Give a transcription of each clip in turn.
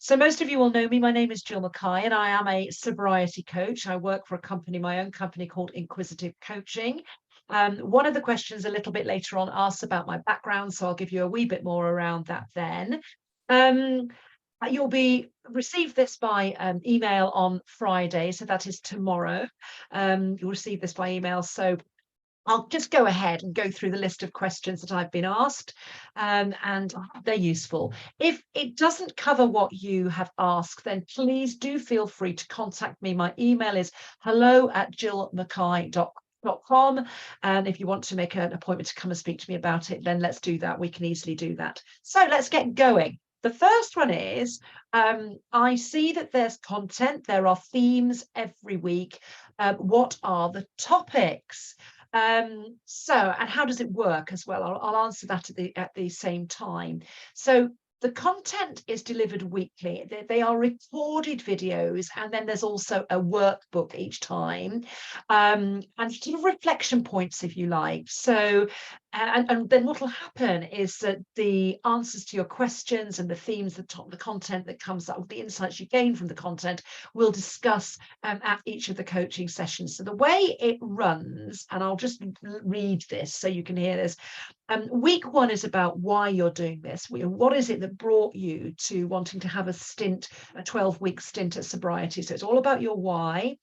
So most of you will know me. My name is Jill Mackay, and I am a sobriety coach. I work for a company, my own company called Inquisitive Coaching. One of the questions a little bit later on asks about my background, so I'll give you a wee bit more around that then. Um, you'll be receive this by email on Friday, so that is tomorrow. You'll receive this by email. So I'll just go ahead and go through the list of questions that I've been asked, and they're useful. If it doesn't cover what you have asked, then please do feel free to contact me. My email is hello@jillmackay.com. And if you want to make an appointment to come and speak to me about it, then let's do that. We can easily do that. So let's get going. The first one is I see that there's content, there are themes every week. What are the topics? And how does it work as well? I'll answer that at the same time. So the content is delivered weekly. They are recorded videos, and then there's also a workbook each time, and sort of reflection points, if you like. So, and then what will happen is that the answers to your questions and the themes, the content that comes up, the insights you gain from the content, we'll discuss at each of the coaching sessions. So the way it runs, and I'll just read this so you can hear this. Week one is about why you're doing this. What is it that brought you to wanting to have a 12-week stint at sobriety? So it's all about your why.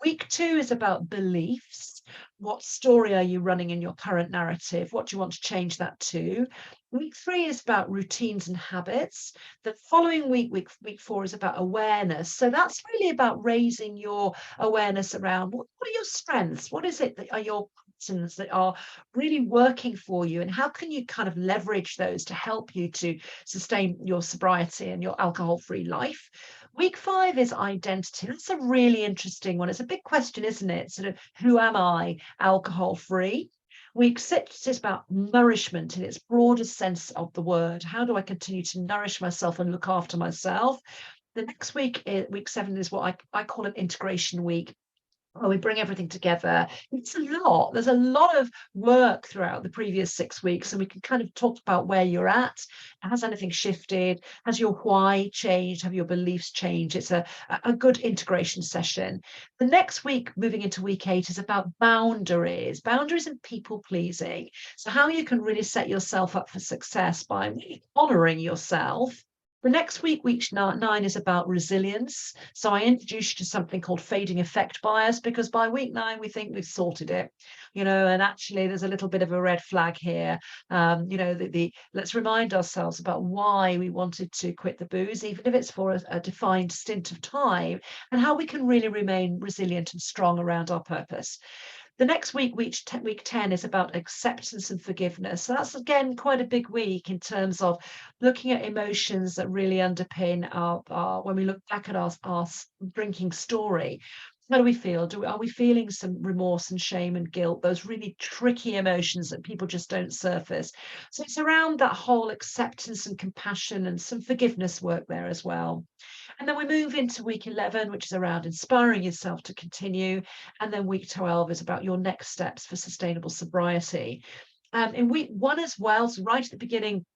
Week two is about beliefs. What story are you running in your current narrative? What do you want to change that to? Week three is about routines and habits. The following week four, is about awareness. So that's really about raising your awareness around what are your strengths? What is it that are your patterns that are really working for you, and how can you kind of leverage those to help you to sustain your sobriety and your alcohol-free life? Week five is identity. That's a really interesting one. It's a big question, isn't it? Sort of, who am I alcohol-free? Week six is about nourishment in its broadest sense of the word. How do I continue to nourish myself and look after myself? The next week, week seven, is what I call an integration week. Oh, we bring everything together. It's a lot. There's a lot of work throughout the previous 6 weeks, and we can kind of talk about where you're at. Has anything shifted? Has your why changed? Have your beliefs changed? It's a good integration session. The next week, moving into week 8, is about boundaries and people pleasing. So how you can really set yourself up for success by really honoring yourself. The next week 9, is about resilience. So I introduced you to something called fading effect bias, because by week 9, we think we've sorted it, and actually there's a little bit of a red flag here. Let's remind ourselves about why we wanted to quit the booze, even if it's for a defined stint of time, and how we can really remain resilient and strong around our purpose. The next week 10, is about acceptance and forgiveness. So that's again quite a big week in terms of looking at emotions that really underpin our when we look back at our drinking story. How do we feel? Are we feeling some remorse and shame and guilt? Those really tricky emotions that people just don't surface. So it's around that whole acceptance and compassion and some forgiveness work there as well. And then we move into week 11, which is around inspiring yourself to continue. And then week 12 is about your next steps for sustainable sobriety. In week 1 as well, so right at the beginning,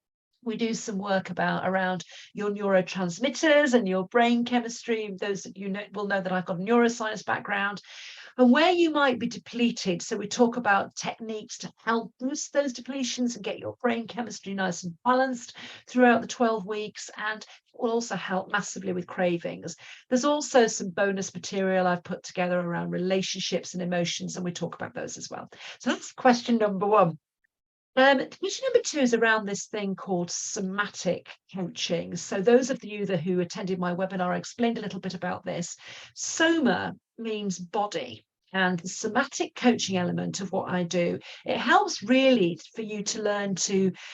we do some work around your neurotransmitters and your brain chemistry. Those that will know that I've got a neuroscience background, and where you might be depleted. So we talk about techniques to help boost those depletions and get your brain chemistry nice and balanced throughout the 12 weeks. And it will also help massively with cravings. There's also some bonus material I've put together around relationships and emotions, and we talk about those as well. So that's question number 1. Question number 2 is around this thing called somatic coaching. So those of you who attended my webinar, I explained a little bit about this. Soma means body. And the somatic coaching element of what I do, it helps really for you to learn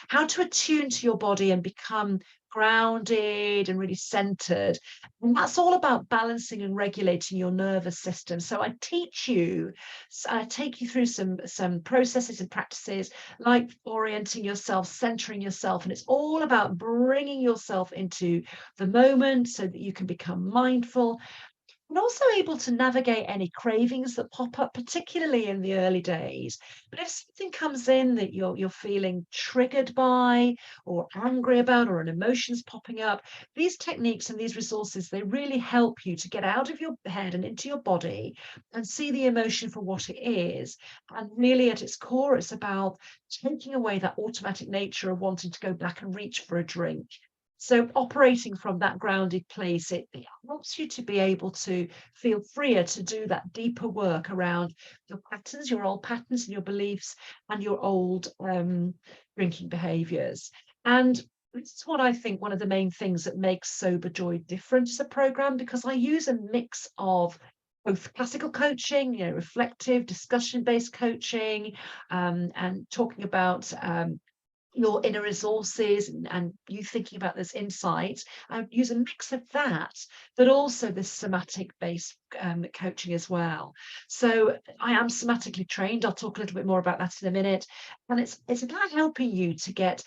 how to attune to your body and become grounded and really centered. And that's all about balancing and regulating your nervous system. So I take you through some processes and practices like orienting yourself, centering yourself, and it's all about bringing yourself into the moment so that you can become mindful. and also able to navigate any cravings that pop up, particularly in the early days. But if something comes in that you're feeling triggered by or angry about, or an emotion's popping up, these techniques and these resources, they really help you to get out of your head and into your body and see the emotion for what it is. And really, at its core, it's about taking away that automatic nature of wanting to go back and reach for a drink. So operating from that grounded place, it helps you to be able to feel freer to do that deeper work around your patterns, your old patterns and your beliefs and your old drinking behaviors. And this is what I think one of the main things that makes Sober Joy different as a program, because I use a mix of both classical coaching, reflective, discussion-based coaching, and talking about your inner resources and you thinking about this insight. I use a mix of that, but also this somatic based coaching as well. So I am somatically trained. I'll talk a little bit more about that in a minute. And it's about helping you to get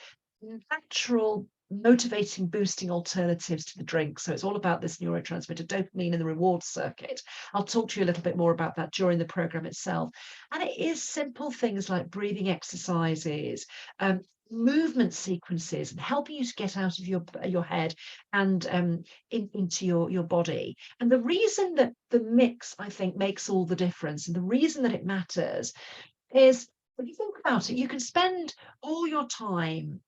natural motivating boosting alternatives to the drink. So it's all about this neurotransmitter dopamine and the reward circuit. I'll talk to you a little bit more about that during the program itself. And it is simple things like breathing exercises, movement sequences, and helping you to get out of your head and into your body. And the reason that the mix, I think, makes all the difference, and the reason that it matters is, when you think about it, you can spend all your time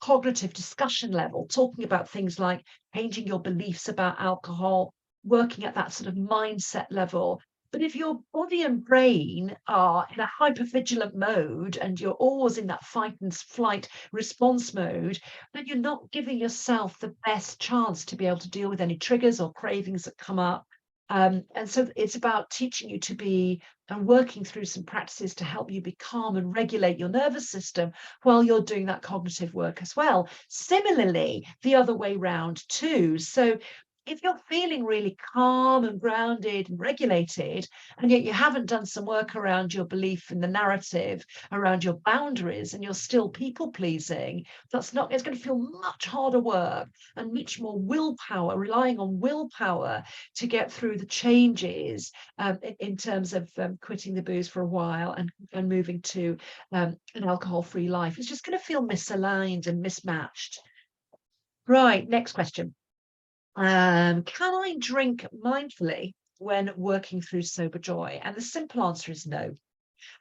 cognitive discussion level talking about things like changing your beliefs about alcohol, working at that sort of mindset level. But if your body and brain are in a hypervigilant mode and you're always in that fight and flight response mode, then you're not giving yourself the best chance to be able to deal with any triggers or cravings that come up. And so it's about teaching you to be and working through some practices to help you be calm and regulate your nervous system while you're doing that cognitive work as well. Similarly, the other way round too. So if you're feeling really calm and grounded and regulated, and yet you haven't done some work around your belief in the narrative, around your boundaries, and you're still people pleasing, it's going to feel much harder work and much more willpower, relying on willpower to get through the changes in terms of quitting the booze for a while and moving to an alcohol-free life. It's just going to feel misaligned and mismatched. Right, next question. Can I drink mindfully when working through Sober Joy? And the simple answer is no.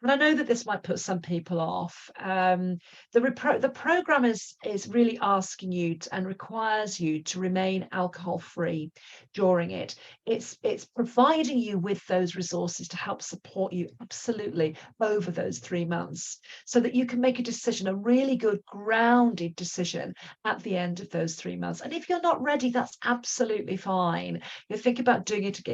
And I know that this might put some people off. The program is really asking you and requires you to remain alcohol free during it. It's providing you with those resources to help support you absolutely over those 3 months, so that you can make a decision, a really good grounded decision at the end of those 3 months. And if you're not ready, that's absolutely fine. You think about doing it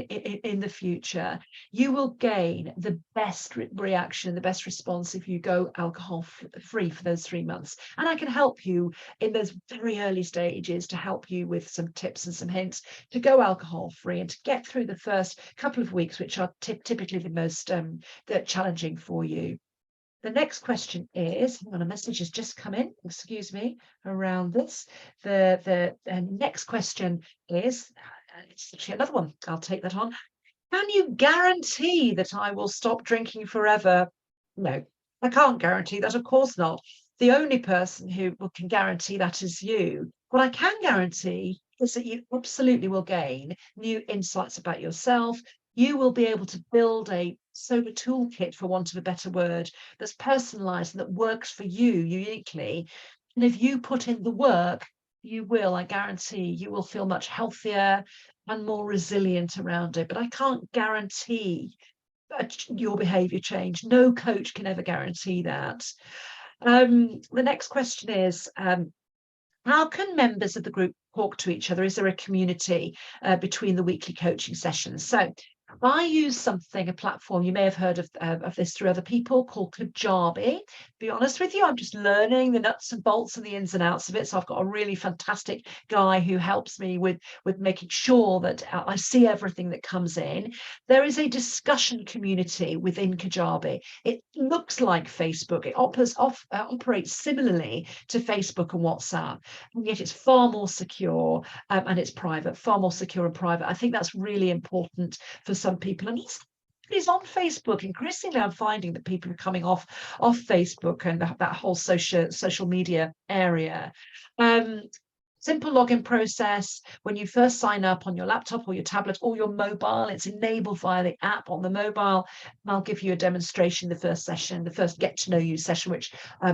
in the future. You will gain the best reaction, the best response if you go alcohol free for those 3 months. And I can help you in those very early stages to help you with some tips and some hints to go alcohol free and to get through the first couple of weeks, which are typically the most challenging for you. The next question is, hang on, a message has just come in, excuse me, around this. The next question is, it's actually another one. I'll take that on. Can you guarantee that I will stop drinking forever? No, I can't guarantee that, of course not. The only person who can guarantee that is you. What I can guarantee is that you absolutely will gain new insights about yourself. You will be able to build a sober toolkit, for want of a better word, that's personalized and that works for you uniquely. And if you put in the work, you will, I guarantee, you will feel much healthier and more resilient around it. But I can't guarantee your behavior change. No coach can ever guarantee that. The next question is, how can members of the group talk to each other? Is there a community between the weekly coaching sessions? So I use something, a platform, you may have heard of this through other people, called Kajabi. Be honest with you, I'm just learning the nuts and bolts and the ins and outs of it. So I've got a really fantastic guy who helps me with making sure that I see everything that comes in. There is a discussion community within Kajabi. It looks like Facebook. It operates similarly to Facebook and WhatsApp, and yet it's far more secure, and it's private, far more secure and private. I think that's really important for some people. And he's on Facebook. Increasingly, I'm finding that people are coming off Facebook and that whole social media area. Um, Simple login process. When you first sign up on your laptop or your tablet or your mobile, it's enabled via the app on the mobile. And I'll give you a demonstration, the first session, the first get to know you session, which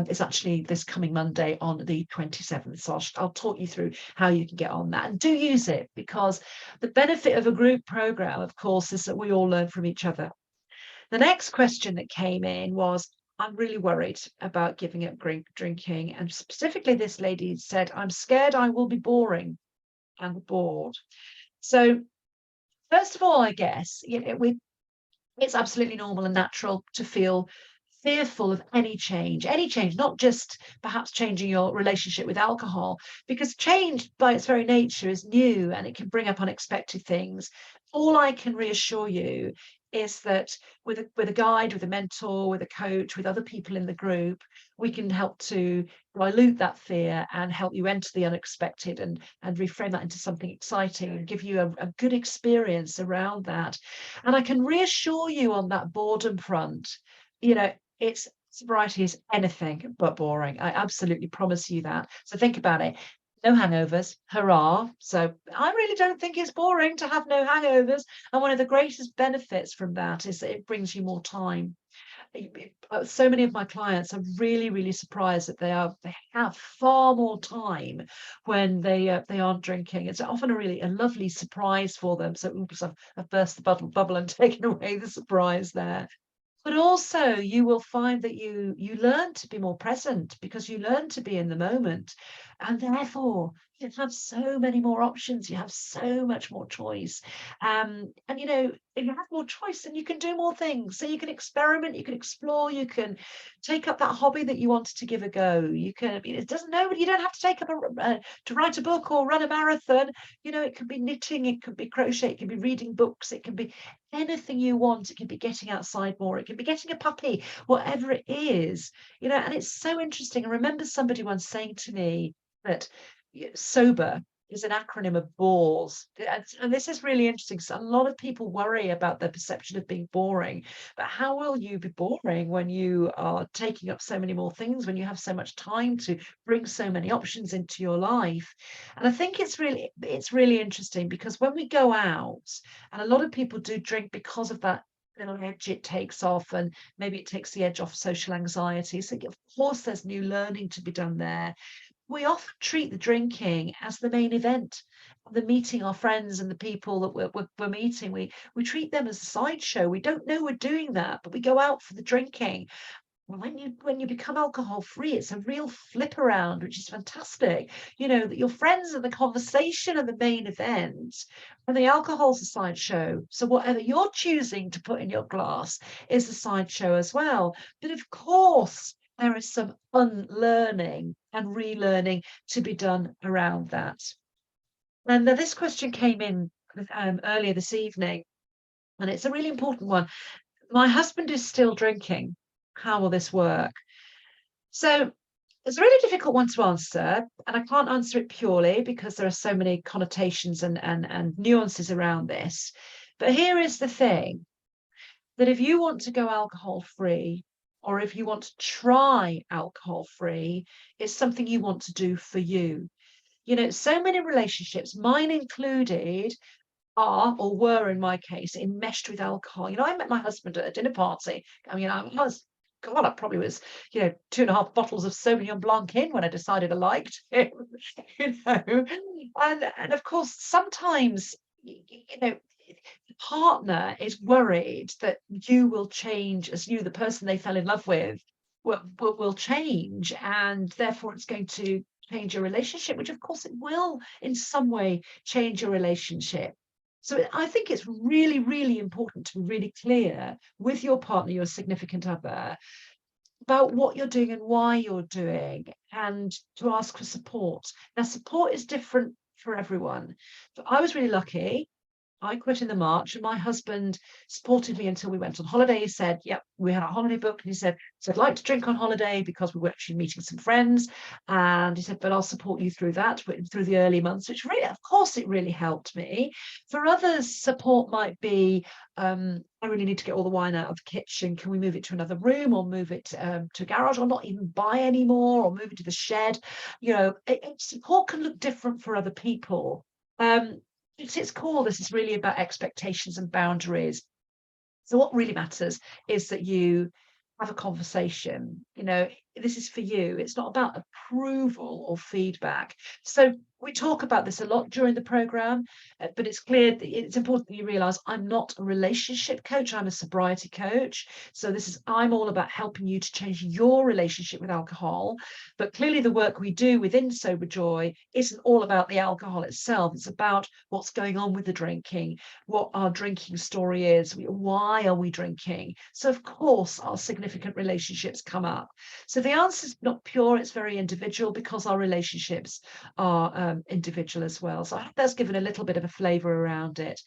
is actually this coming Monday on the 27th. So I'll talk you through how you can get on that, and do use it, because the benefit of a group program, of course, is that we all learn from each other. The next question that came in was, I'm really worried about giving up drinking. And specifically, this lady said, I'm scared I will be boring and bored. So, first of all, I guess, it's absolutely normal and natural to feel fearful of any change, not just perhaps changing your relationship with alcohol, because change by its very nature is new and it can bring up unexpected things. All I can reassure you is that with a guide, with a mentor, with a coach, with other people in the group, we can help to dilute that fear and help you enter the unexpected, and reframe that into something exciting and give you a good experience around that. And I can reassure you on that boredom front, you know, it's sobriety is anything but boring. I absolutely promise you that. So think about it. No hangovers, hurrah. So I really don't think it's boring to have no hangovers. And one of the greatest benefits from that is that it brings you more time. So many of my clients are really, really surprised that they have far more time when they aren't drinking. It's often a lovely surprise for them. So oops, I've burst the bubble and taken away the surprise there. But also you will find that you learn to be more present, because you learn to be in the moment, and therefore you have so many more options, you have so much more choice. And if you have more choice, then you can do more things. So you can experiment, you can explore, you can take up that hobby that you wanted to give a go. You can, it doesn't know, you don't have to take up to write a book or run a marathon. It could be knitting, it could be crochet, it can be reading books, it can be anything you want. It can be getting outside more, it can be getting a puppy, whatever it is. And it's so interesting. I remember somebody once saying to me that sober is an acronym of bores. And this is really interesting. So a lot of people worry about their perception of being boring, but how will you be boring when you are taking up so many more things, when you have so much time to bring so many options into your life? And I think it's really interesting, because when we go out, and a lot of people do drink because of that little edge it takes off, and maybe it takes the edge off social anxiety. So of course there's new learning to be done there. We often treat the drinking as the main event, the meeting our friends and the people that we're meeting. We treat them as a sideshow. We don't know we're doing that, but we go out for the drinking. When you become alcohol free, it's a real flip around, which is fantastic. That your friends and the conversation are the main event, and the alcohol's a sideshow. So whatever you're choosing to put in your glass is a sideshow as well. But of course, there is some unlearning and relearning to be done around that. And this question came in earlier this evening, and it's a really important one. My husband is still drinking. How will this work? So it's a really difficult one to answer, and I can't answer it purely because there are so many connotations and nuances around this. But here is the thing, that if you want to go alcohol free, or if you want to try alcohol free, it's something you want to do for you. So many relationships, mine included, are or were in my case enmeshed with alcohol. I met my husband at a dinner party. I mean, God, I probably was, 2.5 bottles of Sauvignon Blanc in when I decided I liked him. you know. And of course, sometimes, the partner is worried that you will change, as you, the person they fell in love with, will change, and therefore it's going to change your relationship, which of course it will in some way change your relationship. So I think it's really, really important to be really clear with your partner, your significant other, about what you're doing and why you're doing, and to ask for support. Now, support is different for everyone. But I was really lucky. I quit in the March, and my husband supported me until we went on holiday. He said, "Yep, we had a holiday booked." And he said, "So I'd like to drink on holiday because we were actually meeting some friends." And he said, "But I'll support you through that, through the early months," which really, of course, it really helped me. For others, support might be, "I really need to get all the wine out of the kitchen. Can we move it to another room, or move it to a garage, or not even buy anymore, or move it to the shed?" Support can look different for other people. Um, it's its core, this is really about expectations and boundaries. So what really matters is that you have a conversation. This is for you. It's not about approval or feedback. So we talk about this a lot during the program, but it's clear that it's important that you realize I'm not a relationship coach, I'm a sobriety coach. So I'm all about helping you to change your relationship with alcohol. But clearly the work we do within Sober Joy isn't all about the alcohol itself. It's about what's going on with the drinking, what our drinking story is, why are we drinking. So of course our significant relationships come up. So the answer is not pure, it's very individual, because our relationships are individual as well. So I hope that's given a little bit of a flavour around it.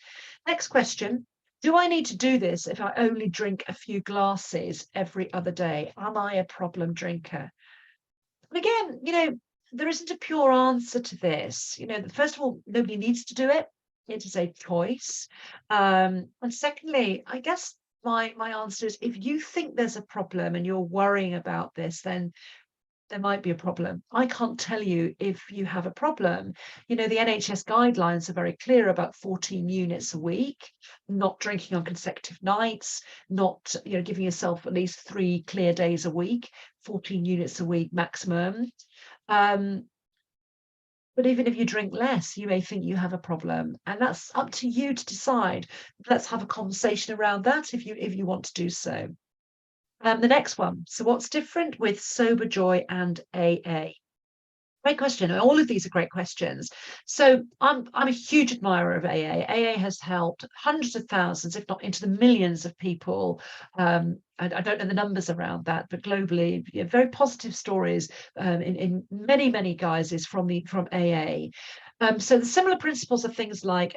Next question. Do I need to do this if I only drink a few glasses every other day? Am I a problem drinker? And again, there isn't a pure answer to this. First of all, nobody needs to do it. It is a choice. And secondly, I guess my answer is, if you think there's a problem and you're worrying about this, then there might be a problem. I can't tell you if you have a problem. The NHS guidelines are very clear about 14 units a week, not drinking on consecutive nights, not giving yourself at least 3 clear days a week, 14 units a week maximum. But even if you drink less, you may think you have a problem, and that's up to you to decide. Let's have a conversation around that if you want to do so. The next one. So what's different with Sober Joy and AA? Great question. All of these are great questions. So I'm a huge admirer of AA. AA has helped hundreds of thousands, if not into the millions of people. I don't know the numbers around that, but globally, very positive stories in many, many guises from AA. So the similar principles are things like,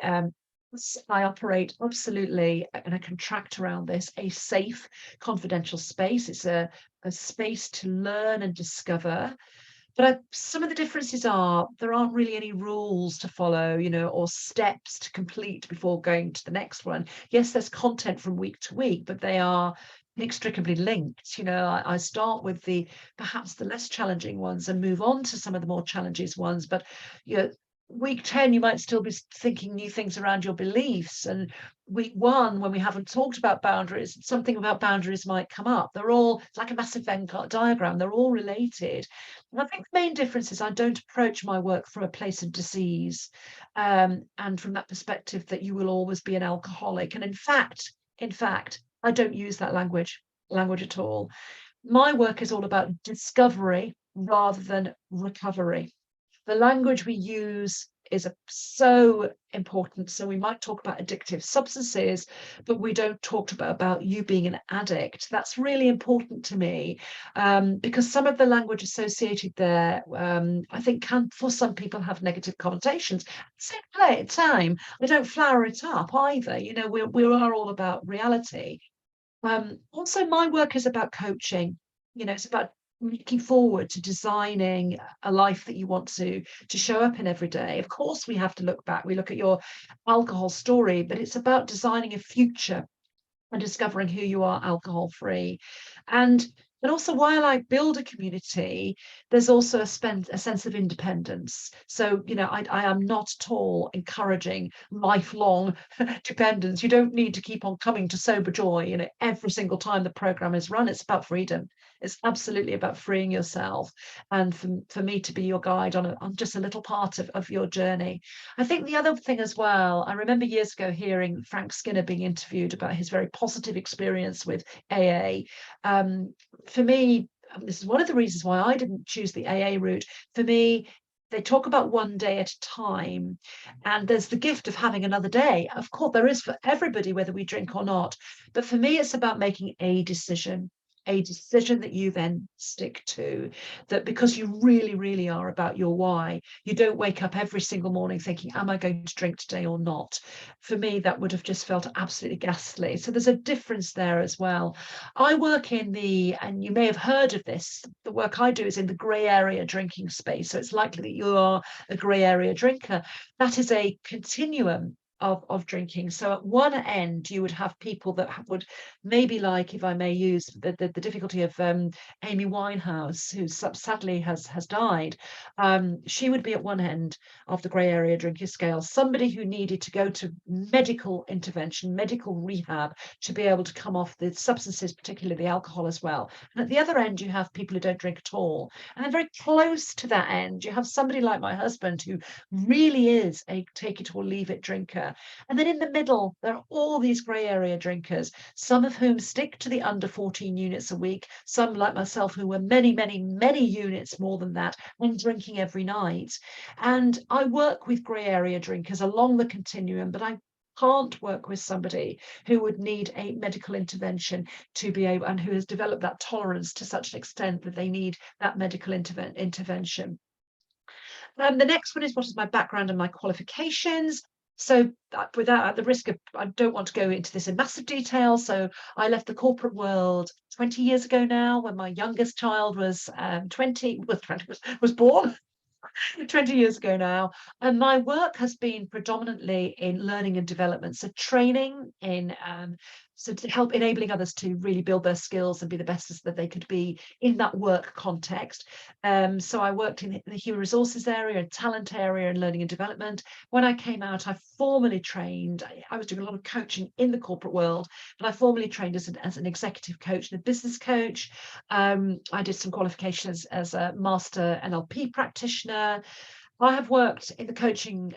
I operate absolutely, and I contract around this, a safe, confidential space. It's a space to learn and discover. But some of the differences are there aren't really any rules to follow, or steps to complete before going to the next one. Yes, there's content from week to week, but they are inextricably linked. I start with perhaps the less challenging ones and move on to some of the more challenging ones. But week 10, you might still be thinking new things around your beliefs. And week 1, when we haven't talked about boundaries, something about boundaries might come up. It's like a massive Venn diagram. They're all related. And I think the main difference is I don't approach my work from a place of disease, and from that perspective that you will always be an alcoholic. And in fact, I don't use that language at all. My work is all about discovery rather than recovery. The language we use is so important. So we might talk about addictive substances, but we don't talk about you being an addict. That's really important to me, because some of the language associated there, I think, can, for some people, have negative connotations. At the same time, I don't flower it up either. We are all about reality. Also, my work is about coaching. It's about looking forward to designing a life that you want to show up in every day. Of course, we have to look back. We look at your alcohol story, but it's about designing a future and discovering who you are alcohol free. And also, while I build a community, there's also a sense of independence. So, I am not at all encouraging lifelong dependence. You don't need to keep on coming to Sober Joy, every single time the program is run. It's about freedom. It's absolutely about freeing yourself, and for me to be your guide on just a little part of your journey. I think the other thing as well, I remember years ago hearing Frank Skinner being interviewed about his very positive experience with AA. For me, this is one of the reasons why I didn't choose the AA route. For me, they talk about one day at a time, and there's the gift of having another day. Of course, there is for everybody, whether we drink or not. But for me, it's about making a decision that you then stick to, that because you really, really are about your why, you don't wake up every single morning thinking, am I going to drink today or not? For me, that would have just felt absolutely ghastly. So there's a difference there as well. I work in the, and you may have heard of this, the work I do is in the grey area drinking space. So it's likely that you are a grey area drinker. That is a continuum of drinking. So at one end, you would have people that would maybe, like, if I may use the difficulty of Amy Winehouse, who sadly has died. She would be at one end of the grey area drinking scale, somebody who needed to go to medical intervention, medical rehab, to be able to come off the substances, particularly the alcohol as well. And at the other end, you have people who don't drink at all. And then very close to that end, you have somebody like my husband, who really is a take it or leave it drinker. And then in the middle, there are all these grey area drinkers, some of whom stick to the under 14 units a week, some like myself who were many, many, many units more than that, and drinking every night. And I work with grey area drinkers along the continuum, but I can't work with somebody who would need a medical intervention to be able, and who has developed that tolerance to such an extent that they need that medical intervention. The next one is, what is my background and my qualifications? So without, at the risk of, I don't want to go into this in massive detail. So I left the corporate world 20 years ago now, when my youngest child was 20, was born. 20 years ago now. And my work has been predominantly in learning and development. So training in, so to help enabling others to really build their skills and be the best that they could be in that work context. So I worked in the human resources area and talent area and learning and development. When I came out, I formally trained. I was doing a lot of coaching in the corporate world, but I formally trained as an executive coach and a business coach. I did some qualifications as a master NLP practitioner. I have worked in the coaching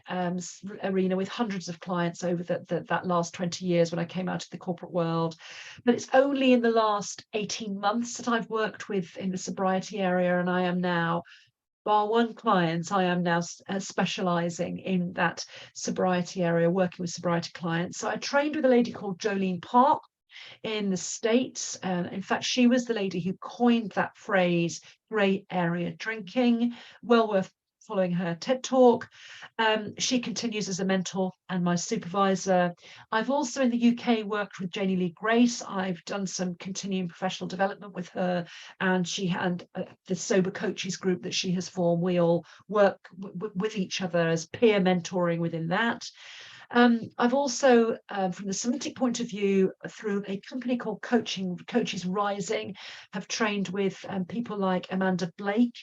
arena with hundreds of clients over that last 20 years when I came out of the corporate world. But it's only in the last 18 months that I've worked with in the sobriety area, and I am now, bar one clients, I am now specializing in that sobriety area, working with sobriety clients. So I trained with a lady called Jolene Park in the States. In fact, she was the lady who coined that phrase, grey area drinking. Well worth following her TED Talk. She continues as a mentor and my supervisor. I've also in the UK worked with Janie Lee Grace. I've done some continuing professional development with her, and she and the Sober Coaches group that she has formed. We all work with each other as peer mentoring within that. I've also, from the somatic point of view, through a company called Coaches Rising, have trained with people like Amanda Blake,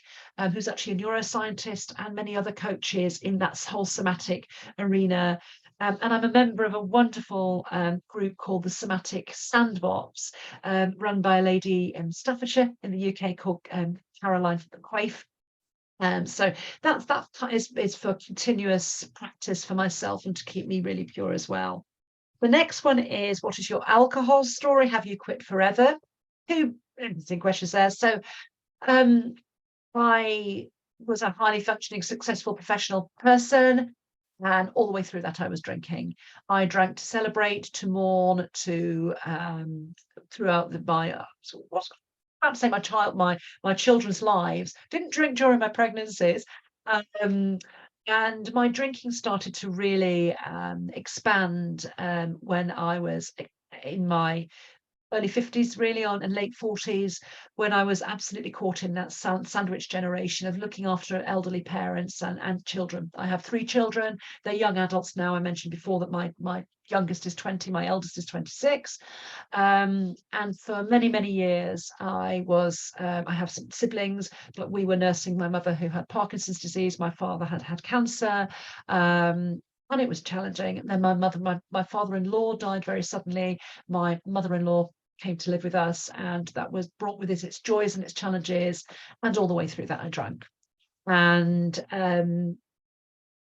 who's actually a neuroscientist, and many other coaches in that whole somatic arena. And I'm a member of a wonderful group called the Somatic Sandbox, run by a lady in Staffordshire in the UK called Caroline Quaife. So that is for continuous practice for myself and to keep me really pure as well. The next one is, what is your alcohol story? Have you quit forever? Two interesting questions there. So I was a highly functioning, successful professional person, and all the way through that I was drinking. I drank to celebrate, to mourn, to throughout my about to say my children's lives. Didn't drink during my pregnancies. And my drinking started to really expand when I was in my early 50s, really, on, and late 40s, when I was absolutely caught in that sandwich generation of looking after elderly parents and children. I have 3 children. They're young adults now. I mentioned before that my youngest is 20, my eldest is 26. And for many, many years, I have some siblings, but we were nursing my mother, who had Parkinson's disease. My father had cancer. And it was challenging. And then my father-in-law died very suddenly. My mother-in-law came to live with us, and that was brought with it its joys and its challenges. And all the way through that, I drank. And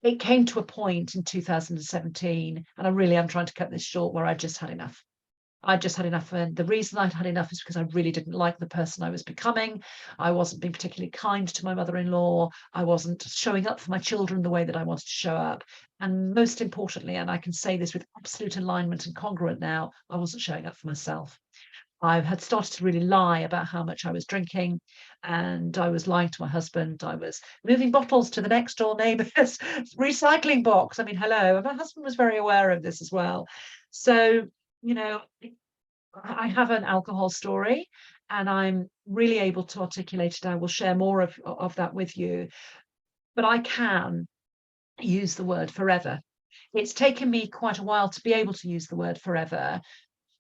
it came to a point in 2017, and I really am trying to cut this short, where I just had enough. I just had enough. And the reason I'd had enough is because I really didn't like the person I was becoming. I wasn't being particularly kind to my mother-in-law. I wasn't showing up for my children the way that I wanted to show up. And most importantly, and I can say this with absolute alignment and congruent now, I wasn't showing up for myself. I had started to really lie about how much I was drinking, and I was lying to my husband. I was moving bottles to the next door neighbour's recycling box. I mean, hello. And my husband was very aware of this as well. So, you know, I have an alcohol story, and I'm really able to articulate it. I will share more of that with you. But I can use the word forever. It's taken me quite a while to be able to use the word forever,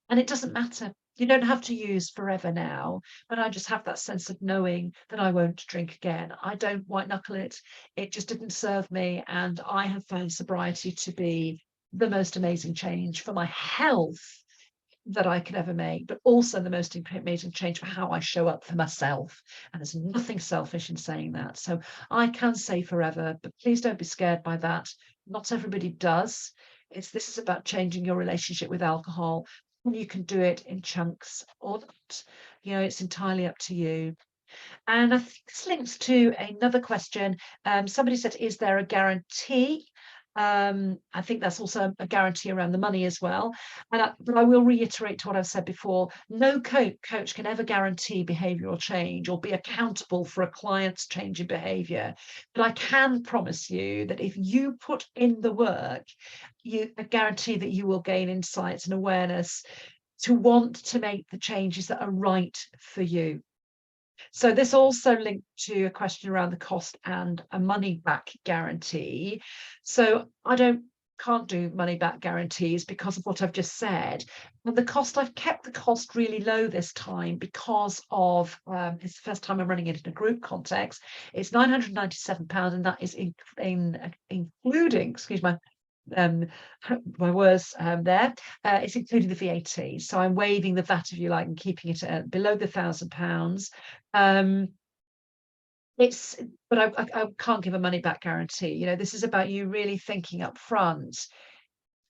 and it doesn't matter. You don't have to use forever now, but I just have that sense of knowing that I won't drink again. I don't white knuckle it. It just didn't serve me. And I have found sobriety to be the most amazing change for my health that I could ever make, but also the most amazing change for how I show up for myself. And there's nothing selfish in saying that. So I can say forever, but please don't be scared by that. Not everybody does. This is about changing your relationship with alcohol. And you can do it in chunks or not. It's entirely up to you. And I think this links to another question. Somebody said, is there a guarantee? I think that's also a guarantee around the money as well. But I will reiterate to what I've said before. No coach can ever guarantee behavioral change or be accountable for a client's change in behavior. But I can promise you that if you put in the work, I guarantee that you will gain insights and awareness to want to make the changes that are right for you. So this also linked to a question around the cost and a money back guarantee. So can't do money back guarantees because of what I've just said. And I've kept the cost really low this time because of it's the first time I'm running it in a group context. It's £997, and that is including, excuse my words there. It's including the VAT. So I'm waiving the VAT, if you like, and keeping it at below the £1,000. But I can't give a money back guarantee. This is about you really thinking up front.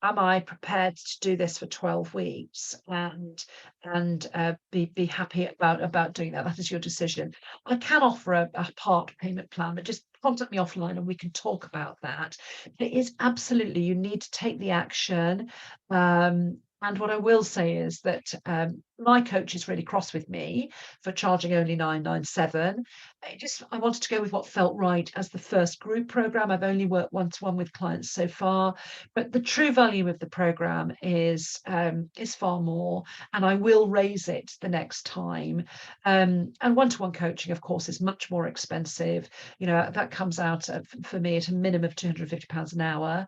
Am I prepared to do this for 12 weeks and be happy about doing that? That is your decision. I can offer a part payment plan, but just contact me offline and we can talk about that. It is absolutely, you need to take the action. And what I will say is that my coach is really cross with me for charging only £997. I wanted to go with what felt right as the first group program. I've only worked one-to-one with clients so far, but the true value of the program is far more, and I will raise it the next time. And one-to-one coaching, of course, is much more expensive. That comes out for me at a minimum of £250 an hour.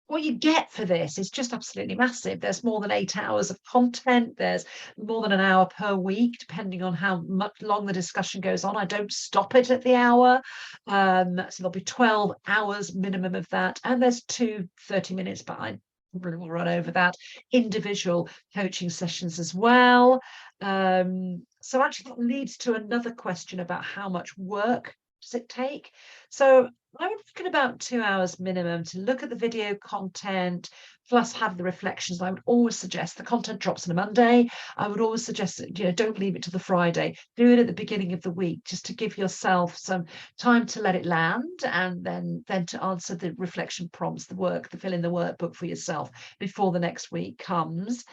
What you get for this is just absolutely massive. There's more than 8 hours of content. There's more than an hour per week, depending on how much long the discussion goes on. I don't stop it at the hour. So there'll be 12 hours minimum of that. And there's 30 minutes, but I probably will run over that, individual coaching sessions as well. So actually that leads to another question about how much work does it take? So I would look at about 2 hours minimum to look at the video content, plus have the reflections. I would always suggest the content drops on a Monday. I would always suggest that, don't leave it to the Friday. Do it at the beginning of the week, just to give yourself some time to let it land, and then to answer the reflection prompts, the fill in the workbook for yourself before the next week comes.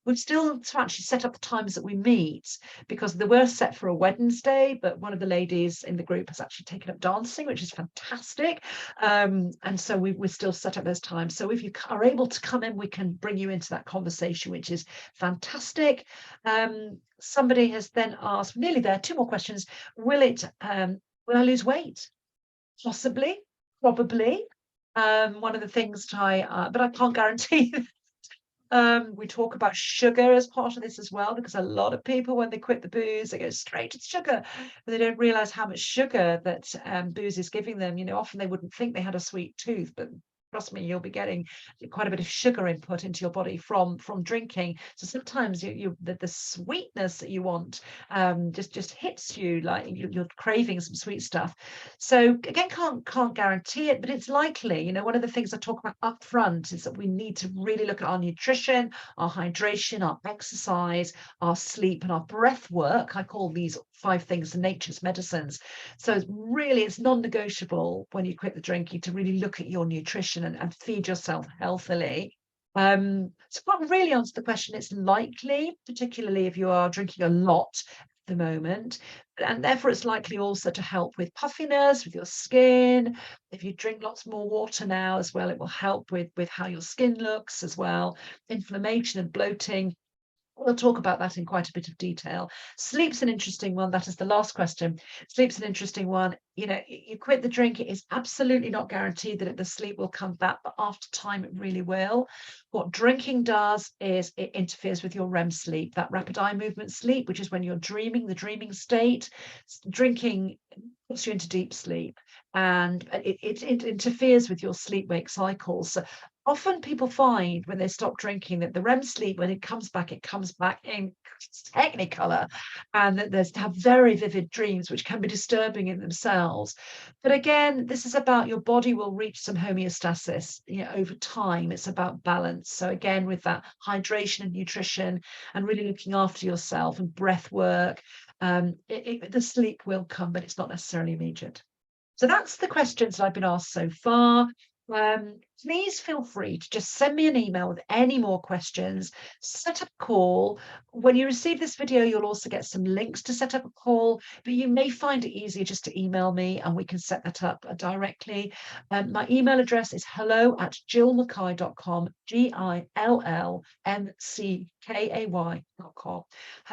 We've still to actually set up the times that we meet, because they were set for a Wednesday, but one of the ladies in the group has actually taken up dancing, which is fantastic. And so we're still set up those times. So if you are able to come in, we can bring you into that conversation, which is fantastic. Somebody has then asked, nearly there, 2 more questions. Will I lose weight? Possibly, probably. One of the things but I can't guarantee. We talk about sugar as part of this as well, because a lot of people, when they quit the booze, they go straight to sugar, but they don't realize how much sugar that booze is giving them. Often they wouldn't think they had a sweet tooth, but trust me, you'll be getting quite a bit of sugar input into your body from drinking. So sometimes the sweetness that you want just hits you, like you're craving some sweet stuff. So again, can't guarantee it, but it's likely. You know, one of the things I talk about up front is that we need to really look at our nutrition, our hydration, our exercise, our sleep, and our breath work. I call these 5 things nature's medicines. So it's non-negotiable when you quit the drinking to really look at your nutrition and feed yourself healthily. So what really answers the question, it's likely, particularly if you are drinking a lot at the moment, and therefore it's likely also to help with puffiness, with your skin. If you drink lots more water now as well, it will help with how your skin looks as well, inflammation and bloating. We'll talk about that in quite a bit of detail. Sleep's an interesting one. That is the last question. Sleep's an interesting one. You know, you quit the drink, it is absolutely not guaranteed that the sleep will come back, but after time it really will. What drinking does is it interferes with your REM sleep, that rapid eye movement sleep, which is when you're dreaming, the dreaming state. Drinking puts you into deep sleep, and it interferes with your sleep-wake cycles. So often people find when they stop drinking that the REM sleep, when it comes back in technicolor, and that there's to have very vivid dreams, which can be disturbing in themselves. But again, this is about your body will reach some homeostasis, you know, over time. It's about balance. So again, with that hydration and nutrition and really looking after yourself and breath work, the sleep will come, but it's not necessarily immediate. So that's the questions that I've been asked so far. Please feel free to just send me an email with any more questions, set up a call. When you receive this video, you'll also get some links to set up a call, but you may find it easier just to email me and we can set that up directly. My email address is hello@jillmckay.com, GILLMCKAY.com.